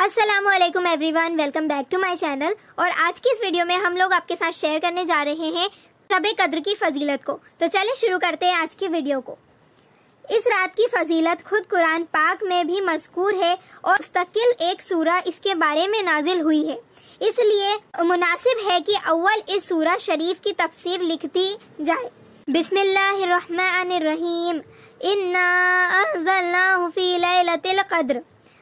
السلام علیکم everyone, welcome back to my channel. اور آج کی اس ویڈیو میں ہم لوگ آپ کے ساتھ شیئر کرنے جا رہے ہیں شب قدر کی فضیلت کو۔ تو چلیں شروع کرتے ہیں آج کی ویڈیو کو۔ اس رات کی فضیلت خود قرآن پاک میں بھی مذکور ہے اور مستقل ایک سورہ اس کے بارے میں نازل ہوئی ہے، اس لیے مناسب ہے کہ اول اس سورہ شریف کی تفسیر لکھتی جائے۔ بسم اللہ الرحمن الرحیم، انا انزلناہ فی لیلۃ القدر،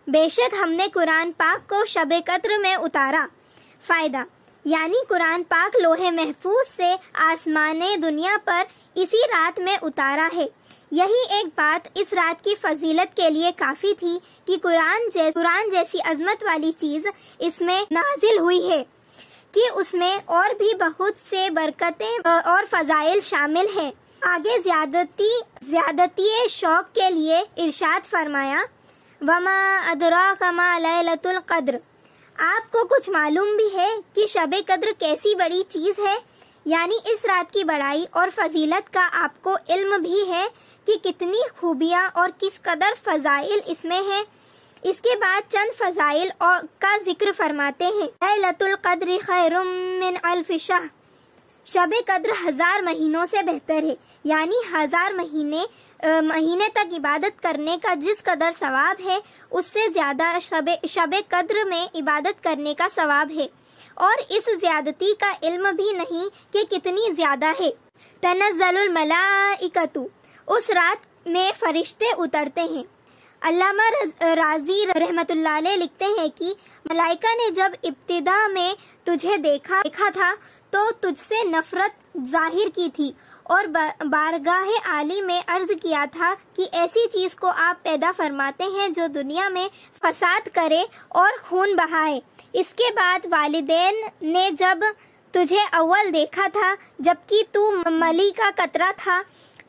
بے شک ہم نے قرآن پاک کو شب قدر میں اتارا۔ فائدہ، یعنی قرآن پاک لوح محفوظ سے آسمان دنیا پر اسی رات میں اتارا ہے۔ یہی ایک بات اس رات کی فضیلت کے لیے کافی تھی کہ قرآن جیسی عظمت والی چیز اس میں نازل ہوئی ہے کہ اس میں اور بھی بہت سے برکتیں اور فضائل شامل ہیں۔ آگے زیادتی شوق کے لیے ارشاد فرمایا، وما ادراک ما لیلۃ القدر، آپ کو کچھ معلوم بھی ہے کہ شب قدر کیسی بڑی چیز ہے؟ یعنی اس رات کی بڑائی اور فضیلت کا آپ کو علم بھی ہے کہ کتنی خوبیاں اور کس قدر فضائل اس میں ہیں۔ اس کے بعد چند فضائل کا ذکر فرماتے ہیں۔ لیلۃ القدر خیر من الف شہر، شب قدر 1000 مہینوں سے بہتر ہے، یعنی 1000 مہینے تک عبادت کرنے کا جس قدر ثواب ہے اس سے زیادہ شب قدر میں عبادت کرنے کا ثواب ہے، اور اس زیادتی کا علم بھی نہیں کہ کتنی زیادہ ہے۔ تنزل الملائکۃ، اس رات میں فرشتے اترتے ہیں۔ علامہ رازی رحمۃ اللہ علیہ لکھتے ہیں کہ ملائکہ نے جب ابتدا میں تجھے دیکھا تھا تو تجھ سے نفرت ظاہر کی تھی اور بارگاہ عالی میں عرض کیا تھا کہ ایسی چیز کو آپ پیدا فرماتے ہیں جو دنیا میں فساد کرے اور خون بہائے۔ اس کے بعد والدین نے جب تجھے اول دیکھا تھا جبکہ تو ملی کا قطرہ تھا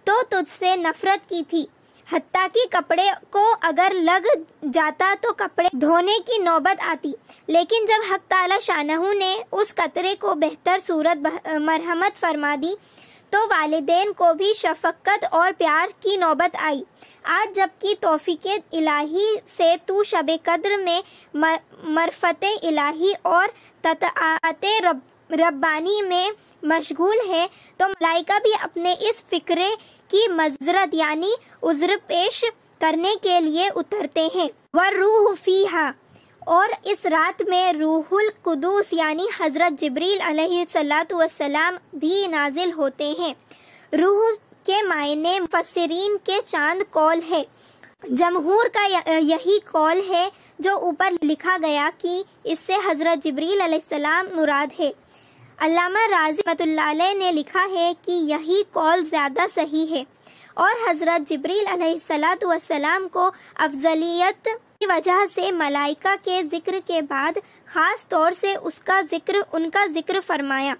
تو تجھ سے نفرت کی تھی، حتیٰ کہ کپڑے کو اگر لگ جاتا تو کپڑے دھونے کی نوبت آتی، لیکن جب حق تعالی شانہ نے اس قطرے کو بہتر صورت مرحمت فرما دی تو والدین کو بھی شفقت اور پیار کی نوبت آئی۔ آج جبکہ توفیق الہی سے تو شب قدر میں معرفت الہی اور تطاعت ربانی میں مشغول ہے تو ملائکہ بھی اپنے اس فکرے کی معذرت یعنی عذر پیش کرنے کے لیے اترتے ہیں۔ وَالرُّوحُ فِيهَا، اور اس رات میں روح القدس یعنی حضرت جبریل علیہ السلام بھی نازل ہوتے ہیں۔ روح کے معنی مفسرین کے چاند قول ہے، جمہور کا یہی قول ہے جو اوپر لکھا گیا کہ اس سے حضرت جبریل علیہ السلام مراد ہے۔ علامہ رازی رحمۃ اللہ علیہ نے لکھا ہے کہ یہی قول زیادہ صحیح ہے، اور حضرت جبریل علیہ السلام کو افضلیت کی وجہ سے ملائکہ کے ذکر کے بعد خاص طور سے ان کا ذکر فرمایا۔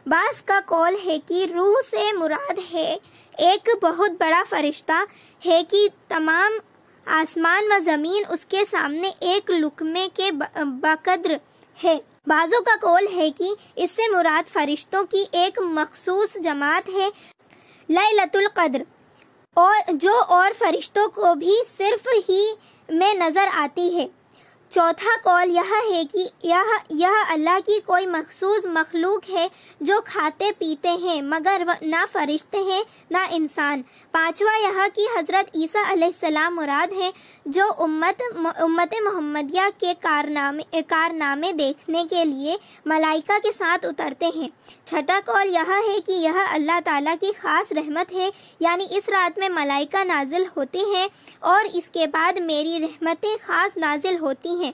بعض کا قول ہے کہ روح سے مراد ہے ایک بہت بڑا فرشتہ ہے کہ تمام آسمان و زمین اس کے سامنے ایک لقمے کے بقدر ہے۔ بعضوں کا قول ہے کہ اس سے مراد فرشتوں کی ایک مخصوص جماعت ہے، لیلۃ القدر، اور فرشتوں کو بھی صرف ہی میں نظر آتی ہے۔ چوتھا قول یہ ہے کہ یہ اللہ کی کوئی مخصوص مخلوق ہے جو کھاتے پیتے ہیں، مگر نہ فرشتے ہیں نہ انسان۔ پانچواں یہ کہ حضرت عیسیٰ علیہ السلام مراد ہے جو امت محمدیہ کے کارنامے دیکھنے کے لیے ملائکہ کے ساتھ اترتے ہیں۔ چھٹا قول یہ ہے کہ یہ اللہ تعالیٰ کی خاص رحمت ہے، یعنی اس رات میں ملائکہ نازل ہوتے ہیں اور اس کے بعد میری رحمتیں خاص نازل ہوتی ہیں۔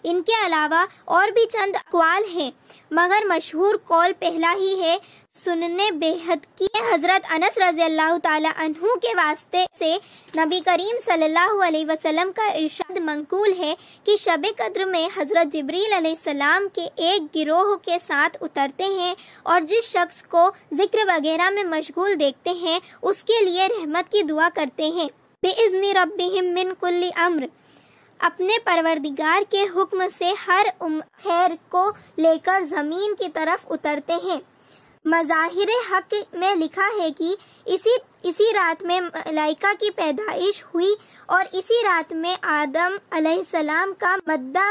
ان کے علاوہ اور بھی چند اقوال ہیں، مگر مشہور قول پہلا ہی ہے۔ سننے بےحد کی حضرت انس رضی اللہ تعالی عنہ کے واسطے سے نبی کریم صلی اللہ علیہ وسلم کا ارشاد منقول ہے کہ شب قدر میں حضرت جبریل علیہ السلام کے ایک گروہ کے ساتھ اترتے ہیں اور جس شخص کو ذکر وغیرہ میں مشغول دیکھتے ہیں اس کے لیے رحمت کی دعا کرتے ہیں۔ بِإِذْنِ رَبِّهِمْ مِنْ كُلِّ أَمْرٍ، اپنے پروردگار کے حکم سے ہر خیر کو لے کر زمین کی طرف اترتے ہیں۔ مظاہر حق میں لکھا ہے کہ اسی رات میں ملائکہ کی پیدائش ہوئی اور اسی رات میں آدم علیہ السلام کا مادہ